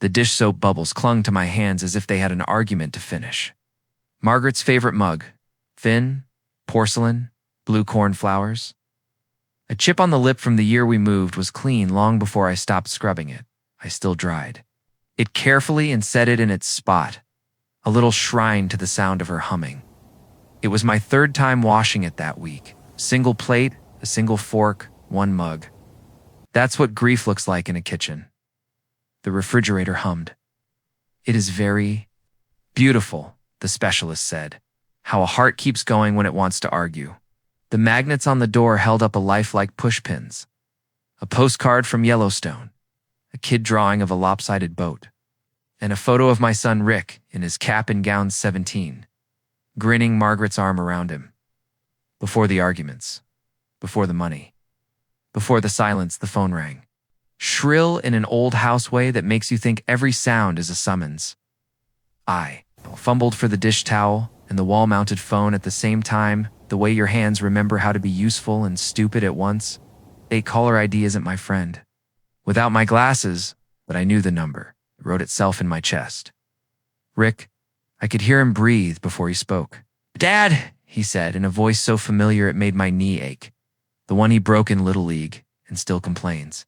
The dish soap bubbles clung to my hands as if they had an argument to finish. Margaret's favorite mug. Thin, porcelain, blue cornflowers. A chip on the lip from the year we moved was clean long before I stopped scrubbing it. I still dried it carefully and set it in its spot, a little shrine to the sound of her humming. It was my third time washing it that week. Single plate, a single fork, one mug. That's what grief looks like in a kitchen. The refrigerator hummed. It is very beautiful, the specialist said. How a heart keeps going when it wants to argue. The magnets on the door held up a lifelike pushpins. A postcard from Yellowstone. A kid drawing of a lopsided boat. And a photo of my son Rick in his cap and gown 17. Grinning, Margaret's arm around him. Before the arguments. Before the money. Before the silence, the phone rang. Shrill in an old house way that makes you think every sound is a summons. I fumbled for the dish towel and the wall-mounted phone at the same time, the way your hands remember how to be useful and stupid at once. Caller ID isn't my friend. Without my glasses, but I knew the number. It wrote itself in my chest. Rick. I could hear him breathe before he spoke. Dad, he said in a voice so familiar it made my knee ache. The one he broke in Little League and still complains.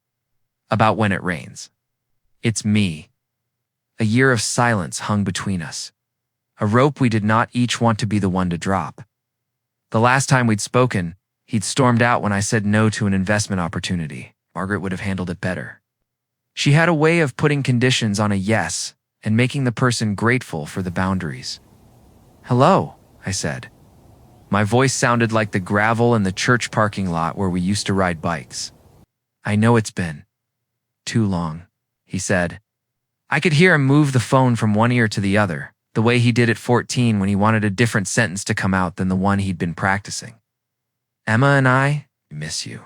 About when it rains. It's me. A year of silence hung between us. A rope we did not each want to be the one to drop. The last time we'd spoken, he'd stormed out when I said no to an investment opportunity. Margaret would have handled it better. She had a way of putting conditions on a yes and making the person grateful for the boundaries. Hello, I said. My voice sounded like the gravel in the church parking lot where we used to ride bikes. I know it's been too long, he said. I could hear him move the phone from one ear to the other, the way he did at 14 when he wanted a different sentence to come out than the one he'd been practicing. Emma and I, we miss you.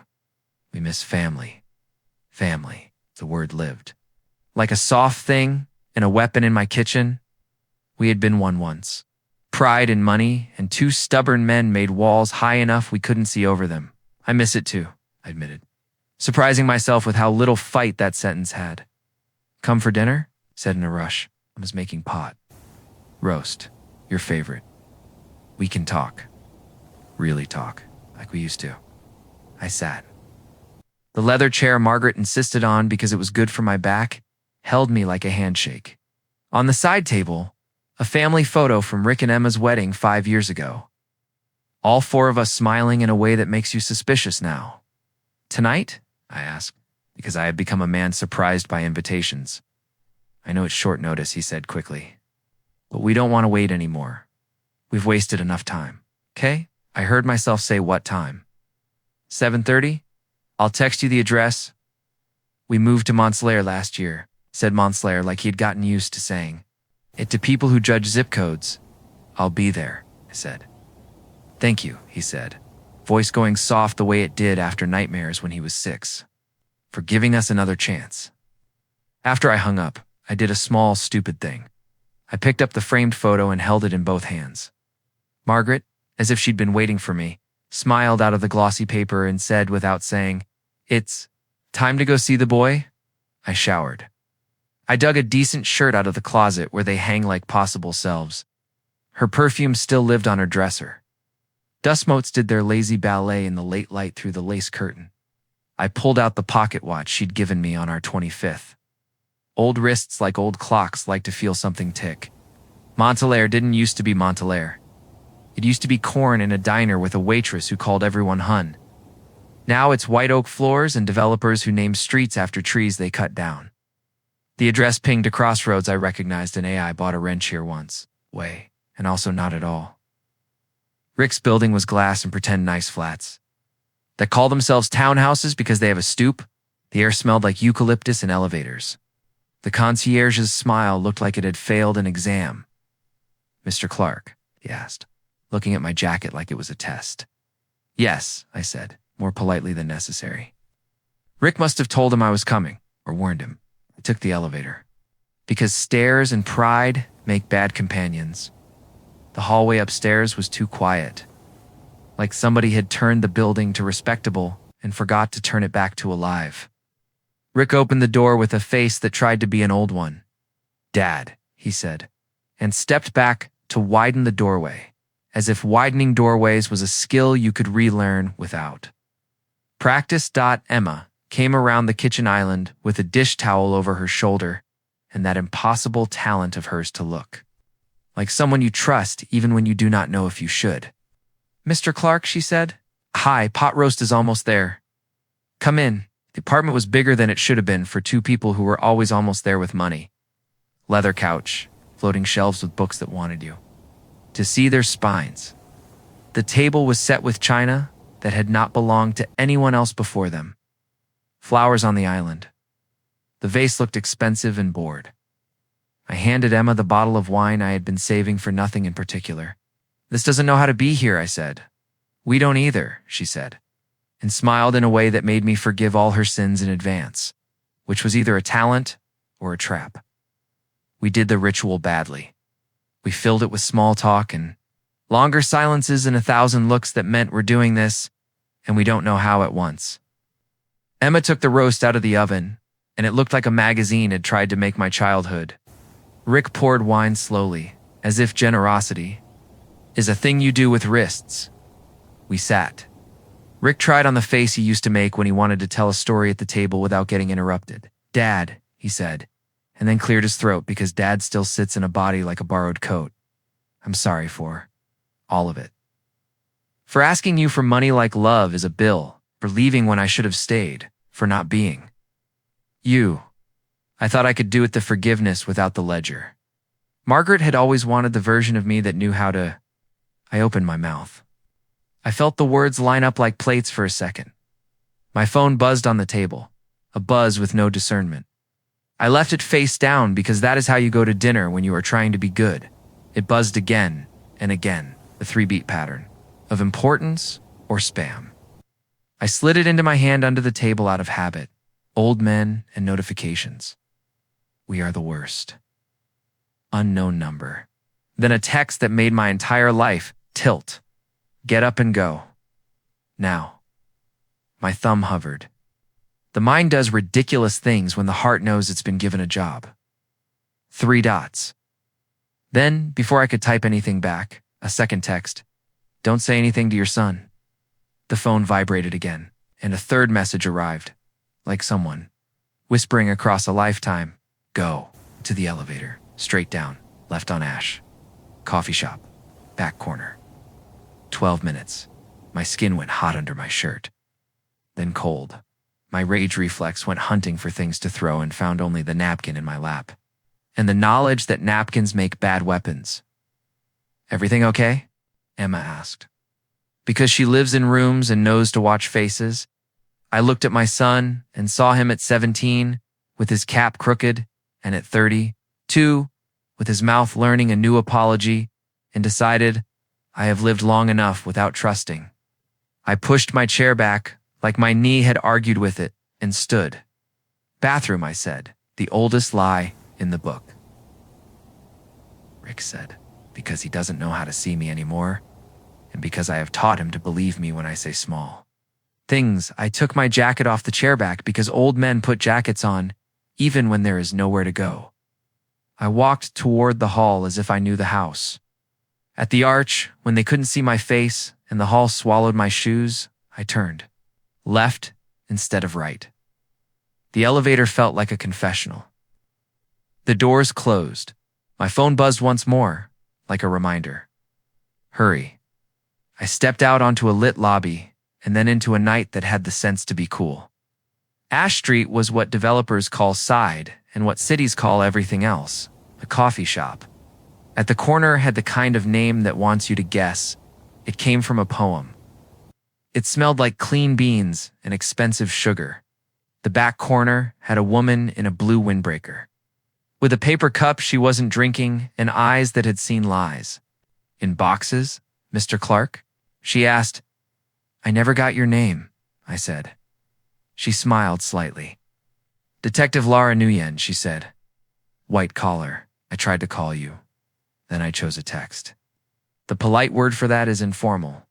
We miss family. Family, the word lived. Like a soft thing and a weapon in my kitchen. We had been one once. Pride and money and two stubborn men made walls high enough we couldn't see over them. I miss it too, I admitted, surprising myself with how little fight that sentence had. Come for dinner? Said in a rush. I was making pot. Roast. Your favorite. We can talk. Really talk. Like we used to. I sat. The leather chair Margaret insisted on because it was good for my back held me like a handshake. On the side table, a family photo from Rick and Emma's wedding 5 years ago. All four of us smiling in a way that makes you suspicious now. Tonight? I asked, because I had become a man surprised by invitations. I know it's short notice, he said quickly. But we don't want to wait anymore. We've wasted enough time. Okay? I heard myself say what time. 7:30? I'll text you the address. We moved to Montslair last year, said Montslair like he had gotten used to saying it to people who judge zip codes. I'll be there, I said. Thank you, he said, voice going soft the way it did after nightmares when he was 6, for giving us another chance. After I hung up, I did a small, stupid thing. I picked up the framed photo and held it in both hands. Margaret, as if she'd been waiting for me, smiled out of the glossy paper and said without saying, It's time to go see the boy? I showered. I dug a decent shirt out of the closet where they hang like possible selves. Her perfume still lived on her dresser. Dust motes did their lazy ballet in the late light through the lace curtain. I pulled out the pocket watch she'd given me on our 25th. Old wrists like old clocks like to feel something tick. Montelaire didn't used to be Montelaire. It used to be corn in a diner with a waitress who called everyone Hun. Now it's white oak floors and developers who name streets after trees they cut down. The address pinged a crossroads I recognized, and AI bought a wrench here once. Way, and also not at all. Rick's building was glass and pretend nice flats that call themselves townhouses because they have a stoop. The air smelled like eucalyptus and elevators. The concierge's smile looked like it had failed an exam. Mr. Clark, he asked, looking at my jacket like it was a test. Yes, I said, more politely than necessary. Rick must have told him I was coming, or warned him. I took the elevator. Because stairs and pride make bad companions. The hallway upstairs was too quiet. Like somebody had turned the building to respectable and forgot to turn it back to alive. Rick opened the door with a face that tried to be an old one. "Dad," he said, and stepped back to widen the doorway, as if widening doorways was a skill you could relearn without. Practice. Emma came around the kitchen island with a dish towel over her shoulder and that impossible talent of hers to look like someone you trust even when you do not know if you should. "Mr. Clark," she said. "Hi, pot roast is almost there. Come in." The apartment was bigger than it should have been for two people who were always almost there with money. Leather couch, floating shelves with books that wanted you to see their spines. The table was set with china that had not belonged to anyone else before them. Flowers on the island. The vase looked expensive and bored. I handed Emma the bottle of wine I had been saving for nothing in particular. "This doesn't know how to be here," I said. "We don't either," she said, and smiled in a way that made me forgive all her sins in advance, which was either a talent or a trap. We did the ritual badly. We filled it with small talk and longer silences and 1,000 looks that meant we're doing this, and we don't know how at once. Emma took the roast out of the oven, and it looked like a magazine had tried to make my childhood. Rick poured wine slowly, as if generosity is a thing you do with wrists. We sat. Rick tried on the face he used to make when he wanted to tell a story at the table without getting interrupted. "Dad," he said, and then cleared his throat because Dad still sits in a body like a borrowed coat. "I'm sorry for all of it. For asking you for money like love is a bill, for leaving when I should have stayed, for not being you. I thought I could do it the forgiveness without the ledger. Margaret had always wanted the version of me that knew how to." I opened my mouth. I felt the words line up like plates for a second. My phone buzzed on the table, a buzz with no discernment. I left it face down because that is how you go to dinner when you are trying to be good. It buzzed again and again, the 3-beat pattern of importance or spam. I slid it into my hand under the table out of habit. Old men and notifications. "We are the worst." Unknown number. Then a text that made my entire life tilt. "Get up and go. Now." My thumb hovered. The mind does ridiculous things when the heart knows it's been given a job. 3 dots. Then, before I could type anything back, a second text. "Don't say anything to your son." The phone vibrated again, and a third message arrived, like someone whispering across a lifetime. "Go to the elevator, straight down, left on Ash. Coffee shop, back corner." 12 minutes. My skin went hot under my shirt. Then cold. My rage reflex went hunting for things to throw and found only the napkin in my lap. And the knowledge that napkins make bad weapons. "Everything okay?" Emma asked. Because she lives in rooms and knows to watch faces, I looked at my son and saw him at 17 with his cap crooked, and at 32 with his mouth learning a new apology, and decided I have lived long enough without trusting. I pushed my chair back like my knee had argued with it and stood. "Bathroom," I said, the oldest lie in the book. Rick said, "Because he doesn't know how to see me anymore, and because I have taught him to believe me when I say small things." I took my jacket off the chair back because old men put jackets on even when there is nowhere to go. I walked toward the hall as if I knew the house. At the arch, when they couldn't see my face and the hall swallowed my shoes, I turned left instead of right. The elevator felt like a confessional. The doors closed. My phone buzzed once more, like a reminder. Hurry. I stepped out onto a lit lobby and then into a night that had the sense to be cool. Ash Street was what developers call side and what cities call everything else, a coffee shop. At the corner had the kind of name that wants you to guess. It came from a poem. It smelled like clean beans and expensive sugar. The back corner had a woman in a blue windbreaker. With a paper cup she wasn't drinking and eyes that had seen lies. "In boxes, Mr. Clark?" she asked. "I never got your name," I said. She smiled slightly. "Detective Laura Nguyen," she said. "White collar. I tried to call you. Then I chose a text. The polite word for that is informal.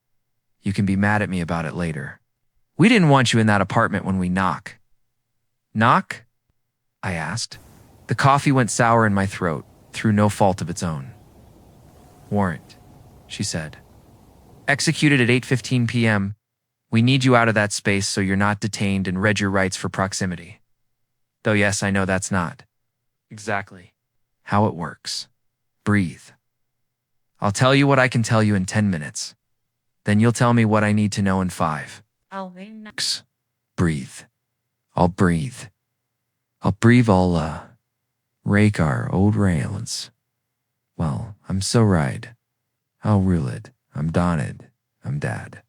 You can be mad at me about it later. We didn't want you in that apartment when we knock." "Knock?" I asked. The coffee went sour in my throat, through no fault of its own. "Warrant," she said. "Executed at 8:15 p.m. We need you out of that space so you're not detained and read your rights for proximity. Though yes, I know that's not exactly how it works. Breathe. I'll tell you what I can tell you in 10 minutes. Then you'll tell me what I need to know in 5. Breathe. I'll breathe. I'll breathe. I'll, rake our old railings. Well, I'm so right. I'll rule it. I'm Doned. I'm Dad.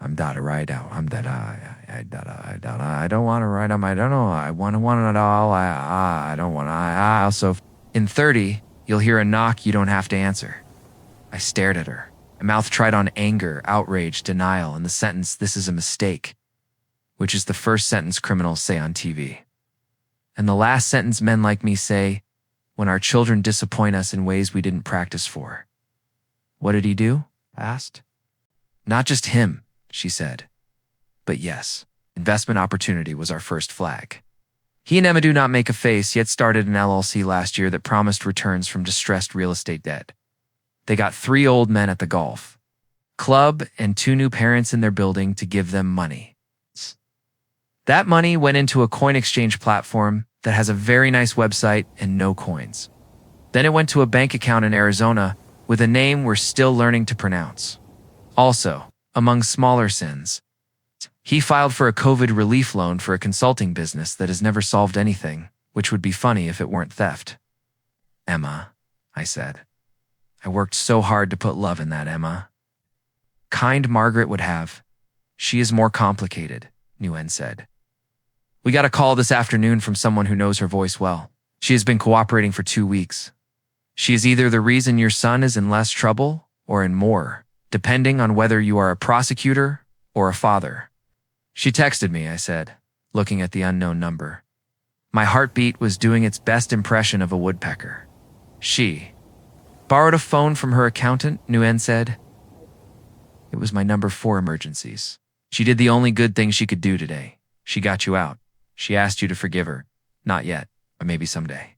I'm Dada right out. I'm that I don't want to write on my, I don't know. I want it all. I don't want to, I also, in 30, you'll hear a knock you don't have to answer. I stared at her. My mouth tried on anger, outrage, denial, and the sentence, "This is a mistake," which is the first sentence criminals say on TV. And the last sentence men like me say when our children disappoint us in ways we didn't practice for. "What did he do?" I asked. "Not just him," she said. But yes, investment opportunity was our first flag. He and Emma do not make a face, yet started an LLC last year that promised returns from distressed real estate debt. They got 3 old men at the golf club and 2 new parents in their building to give them money. That money went into a coin exchange platform that has a very nice website and no coins. Then it went to a bank account in Arizona with a name we're still learning to pronounce. Also, among smaller sins, he filed for a COVID relief loan for a consulting business that has never solved anything, which would be funny if it weren't theft. "Emma," I said. "I worked so hard to put love in that, Emma." "Kind Margaret would have. She is more complicated," Nguyen said. "We got a call this afternoon from someone who knows her voice well. She has been cooperating for 2 weeks. She is either the reason your son is in less trouble or in more, depending on whether you are a prosecutor or a father." "She texted me," I said, looking at the unknown number. My heartbeat was doing its best impression of a woodpecker. "She borrowed a phone from her accountant," Nguyen said. "It was my number for emergencies. She did the only good thing she could do today. She got you out. She asked you to forgive her. Not yet, but maybe someday."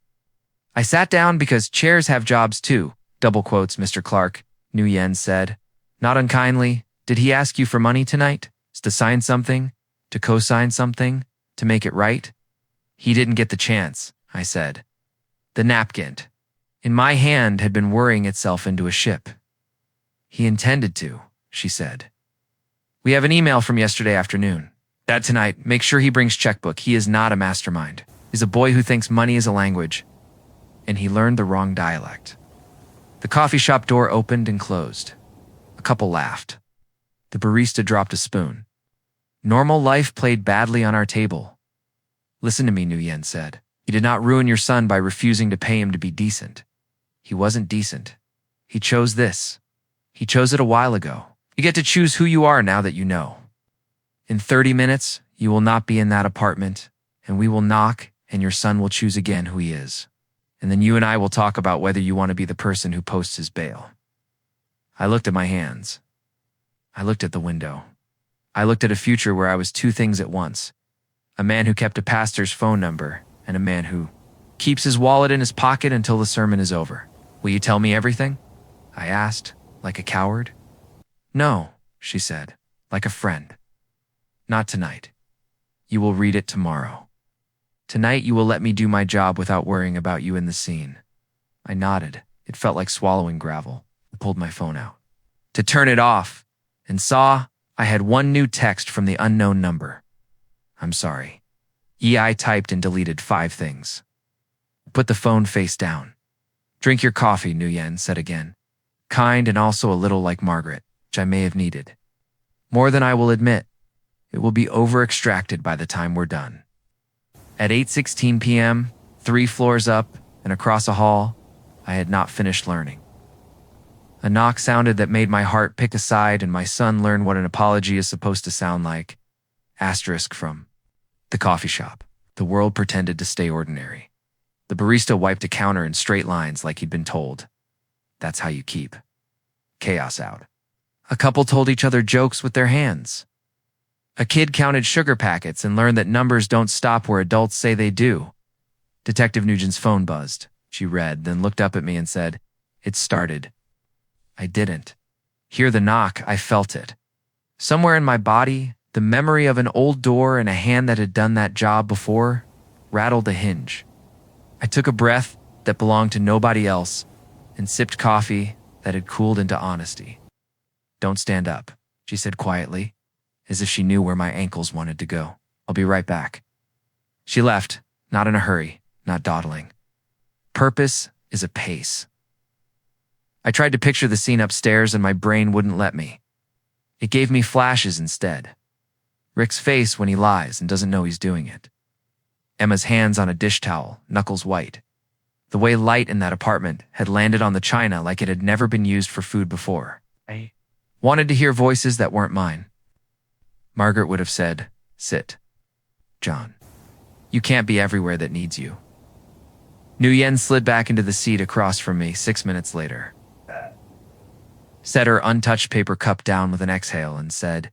I sat down because chairs have jobs too, double quotes, Mr. Clark, Nguyen said. "Not unkindly, did he ask you for money tonight? To sign something? To co-sign something? To make it right?" "He didn't get the chance," I said. The napkin in my hand had been worrying itself into a ship. "He intended to," she said. "We have an email from yesterday afternoon. Dad tonight, make sure he brings checkbook. He is not a mastermind. He's a boy who thinks money is a language. And he learned the wrong dialect." The coffee shop door opened and closed. A couple laughed. The barista dropped a spoon. Normal life played badly on our table. "Listen to me," Nguyen said. "You did not ruin your son by refusing to pay him to be decent. He wasn't decent. He chose this. He chose it a while ago. You get to choose who you are now that you know. In 30 minutes, you will not be in that apartment, and we will knock, and your son will choose again who he is. And then you and I will talk about whether you want to be the person who posts his bail." I looked at my hands. I looked at the window. I looked at a future where I was 2 things at once. A man who kept a pastor's phone number, and a man who keeps his wallet in his pocket until the sermon is over. "Will you tell me everything?" I asked, like a coward. "No," she said, like a friend. "Not tonight. You will read it tomorrow. Tonight you will let me do my job without worrying about you in the scene." I nodded. It felt like swallowing gravel. I pulled my phone out to turn it off and saw I had 1 new text from the unknown number. "I'm sorry." I typed and deleted 5 things. Put the phone face down. "Drink your coffee," Nguyen said again. Kind and also a little like Margaret, which I may have needed. More than I will admit. It will be over-extracted by the time we're done. At 8:16 p.m., 3 floors up and across a hall, I had not finished learning. A knock sounded that made my heart pick a side, and my son learned what an apology is supposed to sound like. Asterisk from the coffee shop. The world pretended to stay ordinary. The barista wiped a counter in straight lines like he'd been told. That's how you keep chaos out. A couple told each other jokes with their hands. A kid counted sugar packets and learned that numbers don't stop where adults say they do. Detective Nugent's phone buzzed. She read, then looked up at me and said, "It started." I didn't hear the knock, I felt it. Somewhere in my body, the memory of an old door and a hand that had done that job before rattled a hinge. I took a breath that belonged to nobody else and sipped coffee that had cooled into honesty. "Don't stand up," she said quietly, as if she knew where my ankles wanted to go. "I'll be right back." She left, not in a hurry, not dawdling. Purpose is a pace. I tried to picture the scene upstairs and my brain wouldn't let me. It gave me flashes instead. Rick's face when he lies and doesn't know he's doing it. Emma's hands on a dish towel, knuckles white. The way light in that apartment had landed on the china like it had never been used for food before. I wanted to hear voices that weren't mine. Margaret would have said, "Sit. John, you can't be everywhere that needs you." Nguyen slid back into the seat across from me 6 minutes later. Set her untouched paper cup down with an exhale and said,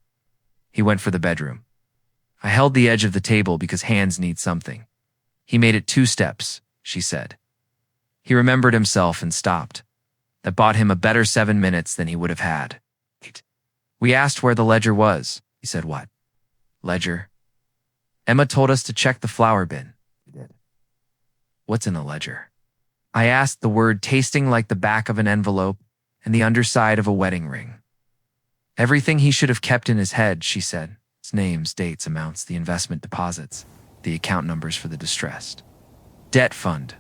"He went for the bedroom." I held the edge of the table because hands need something. "He made it 2 steps, she said. He remembered himself and stopped. That bought him a better 7 minutes than he would have had. We asked where the ledger was. He said, "What? Ledger?" "Emma told us to check the flower bin." We did. "What's in the ledger?" I asked, the word tasting like the back of an envelope and the underside of a wedding ring. "Everything he should have kept in his head," she said. "His names, dates, amounts, the investment deposits, the account numbers for the distressed. Debt fund.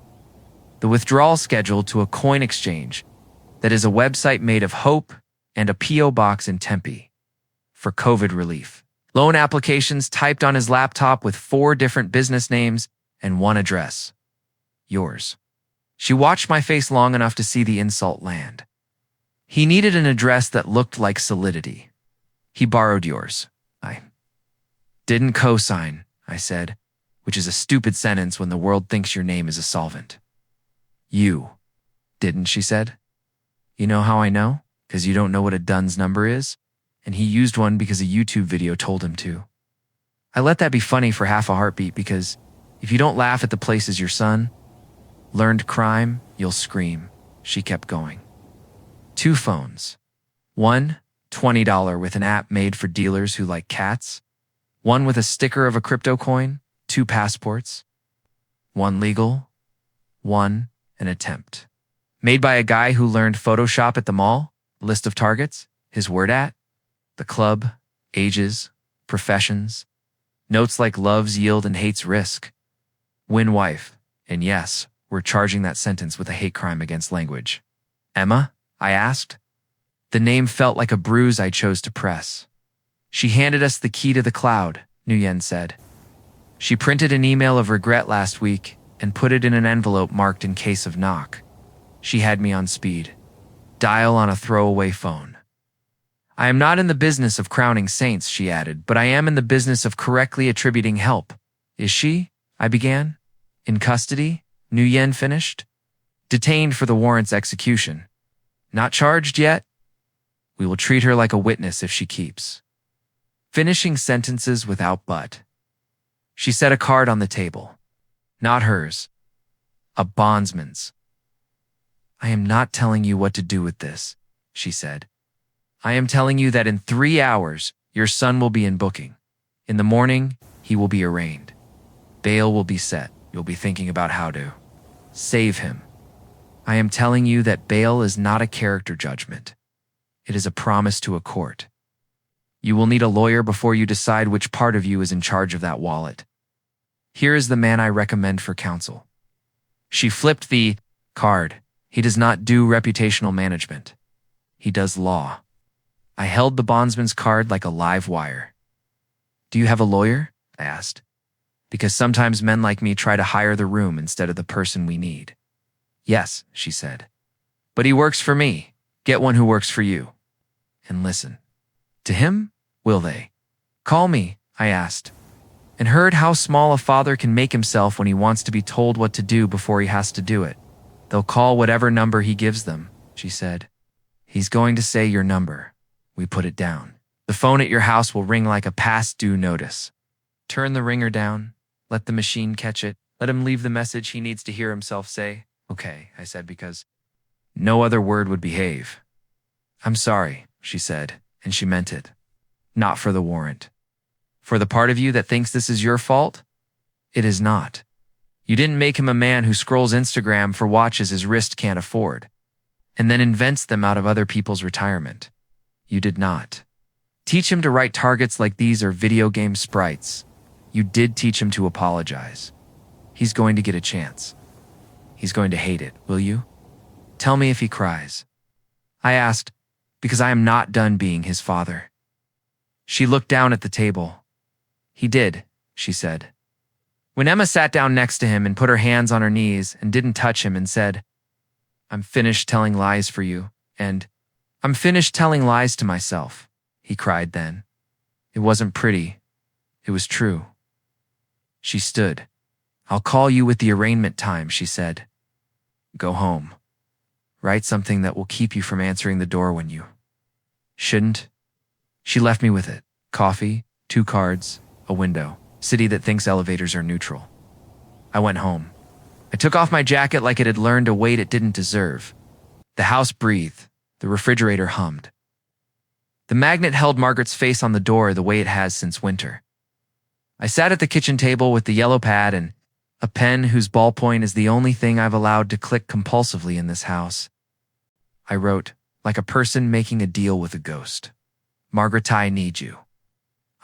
The withdrawal schedule to a coin exchange that is a website made of hope and a P.O. box in Tempe for COVID relief. Loan applications typed on his laptop with 4 different business names and 1 address. Yours." She watched my face long enough to see the insult land. "He needed an address that looked like solidity. He borrowed yours." I didn't co-sign, I said, which is a stupid sentence when the world thinks your name is a solvent. "You didn't," she said. "You know how I know? Because you don't know what a DUNS number is? And he used one because a YouTube video told him to." I let that be funny for half a heartbeat because if you don't laugh at the places your son learned crime, you'll scream. She kept going. 2 phones. One, $20 with an app made for dealers who like cats. One with a sticker of a crypto coin. 2 passports. One legal. One an attempt. Made by a guy who learned Photoshop at the mall. List of targets. His word at. The club. Ages. Professions. Notes like loves yield and hates risk. Win wife. And yes, we're charging that sentence with a hate crime against language. "Emma?" I asked. The name felt like a bruise I chose to press. "She handed us the key to the cloud," Nguyen said. "She printed an email of regret last week and put it in an envelope marked in case of knock. She had me on speed. Dial on a throwaway phone. I am not in the business of crowning saints," she added, "but I am in the business of correctly attributing help." "Is she?" I began. "In custody?" Nguyen finished. "Detained for the warrant's execution. Not charged yet? We will treat her like a witness if she keeps." Finishing sentences without but. She set a card on the table. Not hers. A bondsman's. "I am not telling you what to do with this," she said. "I am telling you that in 3 hours, your son will be in booking. In the morning, he will be arraigned. Bail will be set. You'll be thinking about how to save him. I am telling you that bail is not a character judgment. It is a promise to a court. You will need a lawyer before you decide which part of you is in charge of that wallet. Here is the man I recommend for counsel." She flipped the card. "He does not do reputational management. He does law." I held the bondsman's card like a live wire. "Do you have a lawyer?" I asked. "Because sometimes men like me try to hire the room instead of the person we need." "Yes," she said. "But he works for me. Get one who works for you. And listen. To him, will they call me?" I asked, and heard how small a father can make himself when he wants to be told what to do before he has to do it. "They'll call whatever number he gives them," she said. "He's going to say your number. We put it down. The phone at your house will ring like a past due notice. Turn the ringer down. Let the machine catch it. Let him leave the message he needs to hear himself say. Okay, I said, because no other word would behave. I'm sorry, she said, and she meant it. Not for the warrant. For the part of you that thinks this is your fault, it is not. You didn't make him a man who scrolls Instagram for watches his wrist can't afford, and then invents them out of other people's retirement. You did not. Teach him to write targets like these are video game sprites. You did teach him to apologize. He's going to get a chance. He's going to hate it, will you? Tell me if he cries. I asked, because I am not done being his father. She looked down at the table. He did, she said. When Emma sat down next to him and put her hands on her knees and didn't touch him and said, I'm finished telling lies for you, and I'm finished telling lies to myself, he cried then. It wasn't pretty. It was true. She stood. I'll call you with the arraignment time, she said. Go home. Write something that will keep you from answering the door when you shouldn't. She left me with it. Coffee, 2 cards, a window. City that thinks elevators are neutral. I went home. I took off my jacket like it had learned a weight it didn't deserve. The house breathed. The refrigerator hummed. The magnet held Margaret's face on the door the way it has since winter. I sat at the kitchen table with the yellow pad and a pen whose ballpoint is the only thing I've allowed to click compulsively in this house. I wrote, like a person making a deal with a ghost. Margaret, I need you.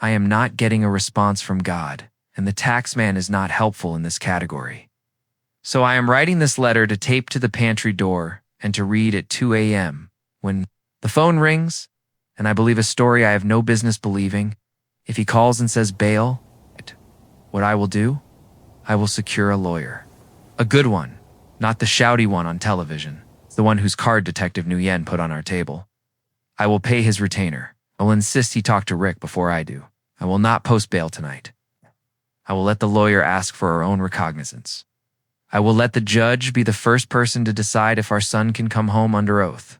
I am not getting a response from God, and the tax man is not helpful in this category. So I am writing this letter to tape to the pantry door and to read at 2 a.m. when the phone rings, and I believe a story I have no business believing. If he calls and says bail, what I will do? I will secure a lawyer. A good one, not the shouty one on television, the one whose card Detective Nguyen put on our table. I will pay his retainer. I will insist he talk to Rick before I do. I will not post bail tonight. I will let the lawyer ask for our own recognizance. I will let the judge be the first person to decide if our son can come home under oath.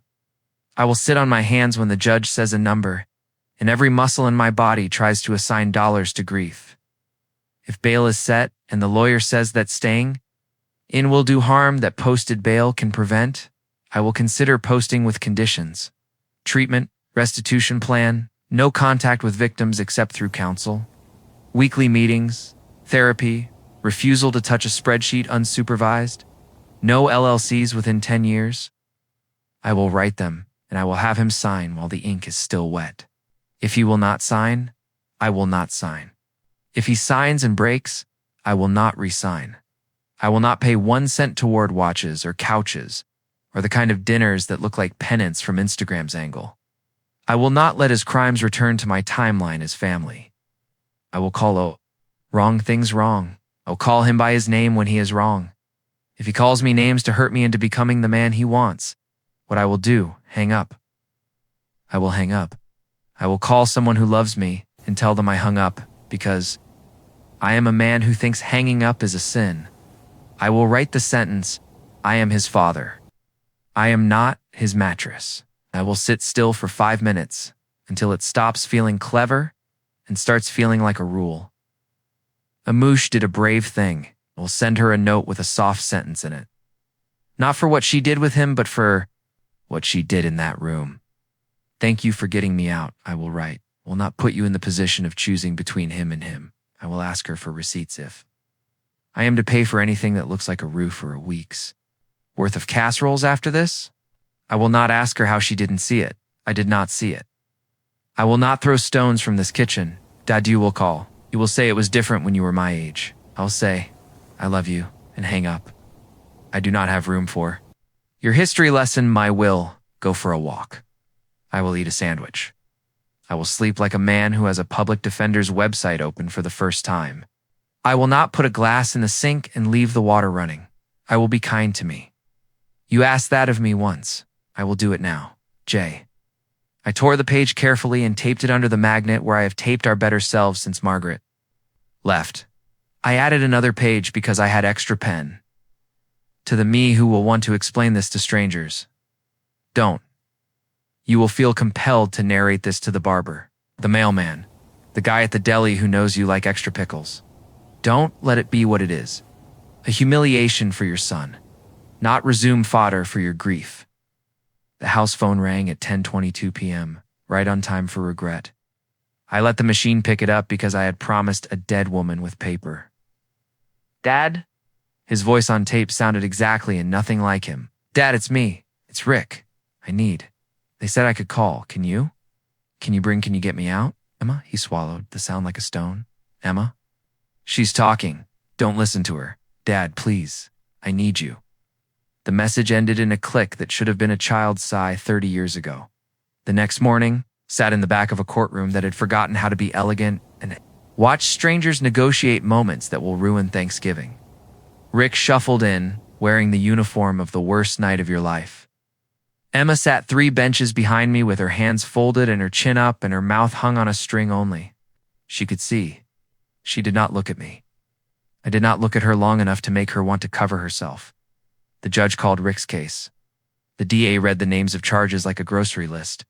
I will sit on my hands when the judge says a number, and every muscle in my body tries to assign dollars to grief. If bail is set and the lawyer says that staying in will do harm that posted bail can prevent, I will consider posting with conditions. Treatment, restitution plan, no contact with victims except through counsel, weekly meetings, therapy, refusal to touch a spreadsheet unsupervised, no LLCs within 10 years. I will write them, and I will have him sign while the ink is still wet. If he will not sign, I will not sign. If he signs and breaks, I will not re-sign. I will not pay 1 cent toward watches or couches, or the kind of dinners that look like penance from Instagram's angle. I will not let his crimes return to my timeline as family. I will call wrong things wrong. I will call him by his name when he is wrong. If he calls me names to hurt me into becoming the man he wants, what I will do, hang up. I will hang up. I will call someone who loves me and tell them I hung up because I am a man who thinks hanging up is a sin. I will write the sentence, I am his father. I am not his mattress. I will sit still for 5 minutes until it stops feeling clever and starts feeling like a rule. Amouche did a brave thing. I will send her a note with a soft sentence in it. Not for what she did with him, but for what she did in that room. Thank you for getting me out, I will write. I will not put you in the position of choosing between him and him. I will ask her for receipts if I am to pay for anything that looks like a roof or a week's worth of casseroles after this. I will not ask her how she didn't see it. I did not see it. I will not throw stones from this kitchen. Dadu will call. You will say it was different when you were my age. I'll say, I love you, and hang up. I do not have room for your history lesson. My will go for a walk. I will eat a sandwich. I will sleep like a man who has a public defender's website open for the first time. I will not put a glass in the sink and leave the water running. I will be kind to me. You asked that of me once. I will do it now. J. I tore the page carefully and taped it under the magnet where I have taped our better selves since Margaret left. I added another page because I had extra pen. To the me who will want to explain this to strangers. Don't. You will feel compelled to narrate this to the barber, the mailman, the guy at the deli who knows you like extra pickles. Don't let it be what it is. A humiliation for your son, not resume fodder for your grief. The house phone rang at 10:22 p.m., right on time for regret. I let the machine pick it up because I had promised a dead woman with paper. Dad? His voice on tape sounded exactly and nothing like him. Dad, it's me. It's Rick. They said I could call. Can you? Can you get me out? Emma? He swallowed, the sound like a stone. Emma? She's talking. Don't listen to her. Dad, please. I need you. The message ended in a click that should have been a child's sigh 30 years ago. The next morning, sat in the back of a courtroom that had forgotten how to be elegant and watched strangers negotiate moments that will ruin Thanksgiving. Rick shuffled in, wearing the uniform of the worst night of your life. Emma sat 3 benches behind me with her hands folded and her chin up and her mouth hung on a string only. She could see. She did not look at me. I did not look at her long enough to make her want to cover herself. The judge called Rick's case. The DA read the names of charges like a grocery list.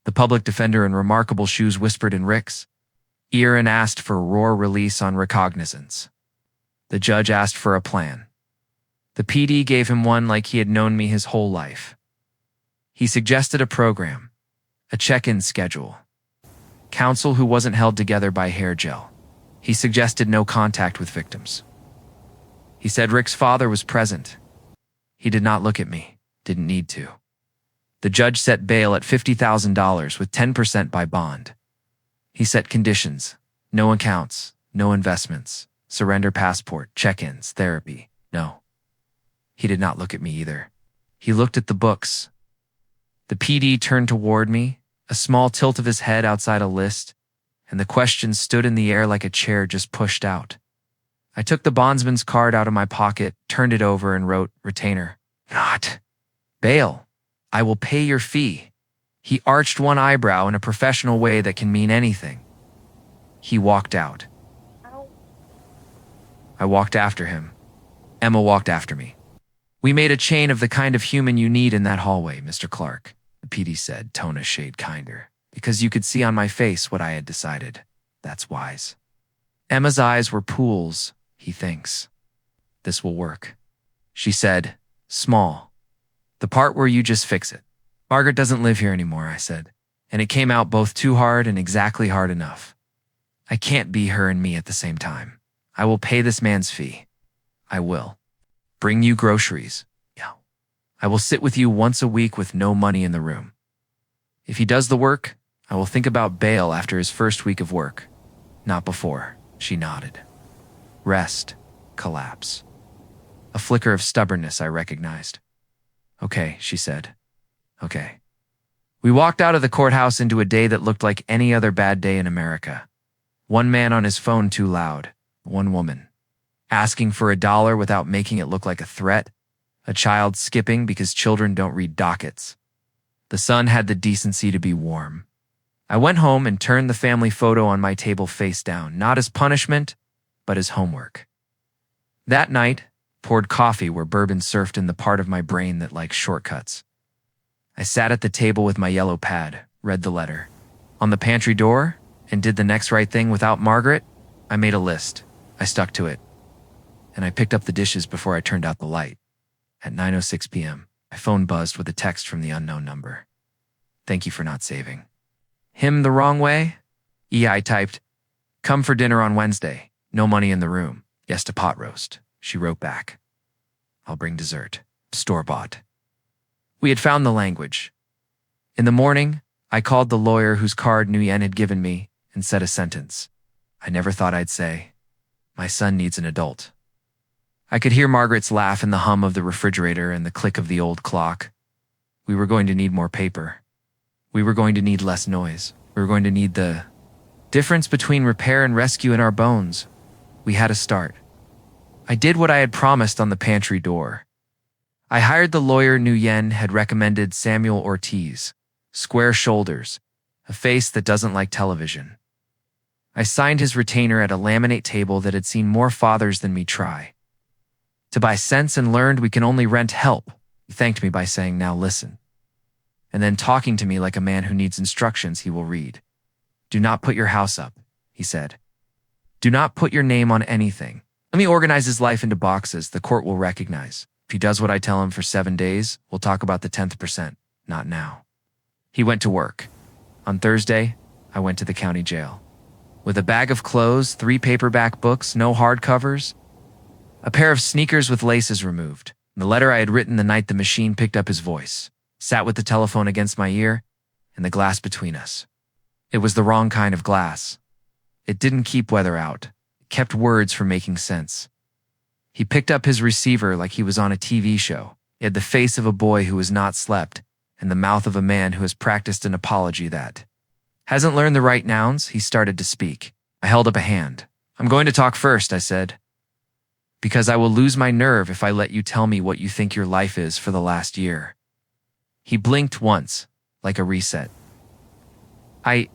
The public defender in remarkable shoes whispered in Rick's ear and asked for raw release on recognizance. The judge asked for a plan. The PD gave him one like he had known me his whole life. He suggested a program, a check-in schedule, counsel who wasn't held together by hair gel. He suggested no contact with victims. He said Rick's father was present. He did not look at me, didn't need to. The judge set bail at $50,000 with 10% by bond. He set conditions, no accounts, no investments, surrender passport, check-ins, therapy, no. He did not look at me either. He looked at the books. The PD turned toward me, a small tilt of his head outside a list, and the questions stood in the air like a chair just pushed out. I took the bondsman's card out of my pocket, turned it over, and wrote, retainer. Not. Bail. I will pay your fee. He arched one eyebrow in a professional way that can mean anything. He walked out. I walked after him. Emma walked after me. We made a chain of the kind of human you need in that hallway, Mr. Clark, the PD said, tone a shade kinder. Because you could see on my face what I had decided. That's wise. Emma's eyes were pools, he thinks. This will work. She said, small. The part where you just fix it. Margaret doesn't live here anymore, I said. And it came out both too hard and exactly hard enough. I can't be her and me at the same time. I will pay this man's fee. I will. Bring you groceries. Yeah. I will sit with you once a week with no money in the room. If he does the work, I will think about bail after his first week of work. Not before, she nodded. Rest. Collapse. A flicker of stubbornness I recognized. Okay, she said. Okay. We walked out of the courthouse into a day that looked like any other bad day in America. One man on his phone too loud. One woman asking for $1 without making it look like a threat. A child skipping because children don't read dockets. The sun had the decency to be warm. I went home and turned the family photo on my table face down, not as punishment, but as homework. That night, poured coffee where bourbon surfed in the part of my brain that likes shortcuts. I sat at the table with my yellow pad, read the letter. On the pantry door, and did the next right thing without Margaret, I made a list. I stuck to it. And I picked up the dishes before I turned out the light. At 9:06 p.m., my phone buzzed with a text from the unknown number. Thank you for not saving. Him the wrong way? I typed, come for dinner on Wednesday. No money in the room. Yes to pot roast. She wrote back. I'll bring dessert. Store-bought. We had found the language. In the morning, I called the lawyer whose card Nguyen had given me and said a sentence I never thought I'd say. My son needs an adult. I could hear Margaret's laugh and the hum of the refrigerator and the click of the old clock. We were going to need more paper. We were going to need less noise. We were going to need the difference between repair and rescue in our bones. We had a start. I did what I had promised on the pantry door. I hired the lawyer Nguyen had recommended, Samuel Ortiz. Square shoulders, a face that doesn't like television. I signed his retainer at a laminate table that had seen more fathers than me try. To buy sense and learned we can only rent help, he thanked me by saying, now listen. And then talking to me like a man who needs instructions he will read. Do not put your house up, he said. Do not put your name on anything. Let me organize his life into boxes the court will recognize. If he does what I tell him for 7 days, we'll talk about the 10th percent. Not now. He went to work. On Thursday, I went to the county jail. With a bag of clothes, 3 paperback books, no hardcovers, a pair of sneakers with laces removed, and the letter I had written the night the machine picked up his voice, sat with the telephone against my ear and the glass between us. It was the wrong kind of glass. It didn't keep weather out. It kept words from making sense. He picked up his receiver like he was on a TV show. He had the face of a boy who has not slept and the mouth of a man who has practiced an apology that hasn't learned the right nouns. He started to speak. I held up a hand. I'm going to talk first, I said, because I will lose my nerve if I let you tell me what you think your life is for the last year. He blinked once, like a reset. I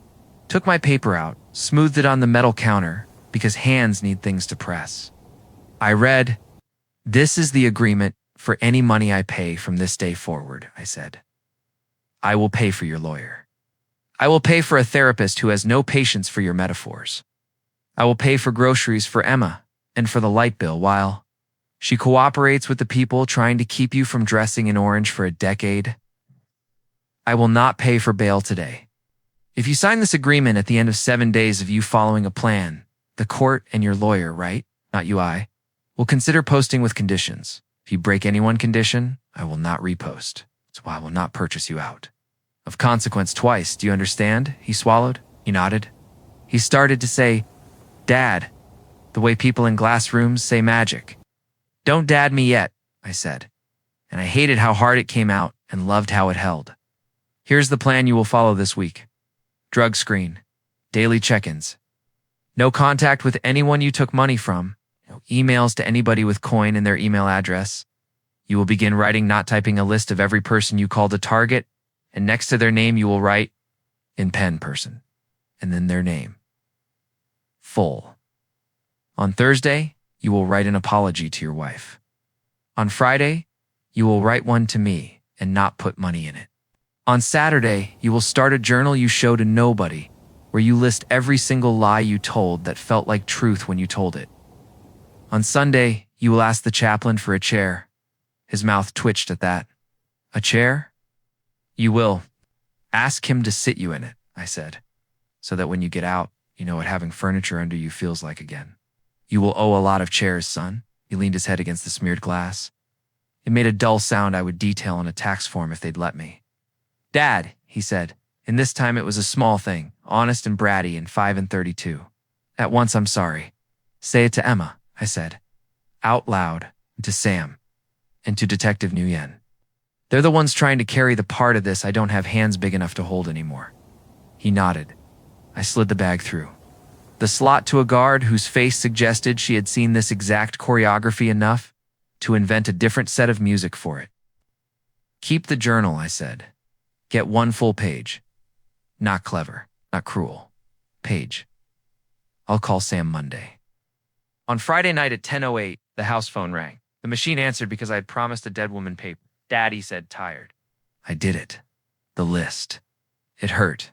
took my paper out, smoothed it on the metal counter, because hands need things to press. I read, "This is the agreement for any money I pay from this day forward," I said. "I will pay for your lawyer. I will pay for a therapist who has no patience for your metaphors. I will pay for groceries for Emma and for the light bill while she cooperates with the people trying to keep you from dressing in orange for a decade. I will not pay for bail today. If you sign this agreement at the end of 7 days of you following a plan, the court and your lawyer, right? Not you, I will consider posting with conditions. If you break any one condition, I will not repost. That's why I will not purchase you out. Of consequence twice, do you understand?" He swallowed. He nodded. He started to say, "Dad, the way people in glass rooms say magic." "Don't dad me yet," I said. And I hated how hard it came out and loved how it held. "Here's the plan you will follow this week. Drug screen. Daily check-ins. No contact with anyone you took money from. No emails to anybody with coin in their email address. You will begin writing, not typing, a list of every person you called a target, and next to their name you will write, in pen person, and then their name. Full. On Thursday, you will write an apology to your wife. On Friday, you will write one to me and not put money in it. On Saturday, you will start a journal you show to nobody, where you list every single lie you told that felt like truth when you told it. On Sunday, you will ask the chaplain for a chair." His mouth twitched at that. "A chair?" "You will ask him to sit you in it," I said, "so that when you get out, you know what having furniture under you feels like again. You will owe a lot of chairs, son." He leaned his head against the smeared glass. It made a dull sound I would detail on a tax form if they'd let me. "Dad," he said, and this time it was a small thing, honest and bratty and 5 and 32. "At once, I'm sorry. Say it to Emma," I said, out loud, and to Sam, and to Detective Nguyen. "They're the ones trying to carry the part of this I don't have hands big enough to hold anymore." He nodded. I slid the bag through the slot to a guard whose face suggested she had seen this exact choreography enough to invent a different set of music for it. "Keep the journal," I said. "Get 1 full page. Not clever, not cruel. Page. I'll call Sam Monday." On Friday night at 10:08, the house phone rang. The machine answered because I had promised a dead woman paper. "Dad," he said, tired. I did it. The list. It hurt.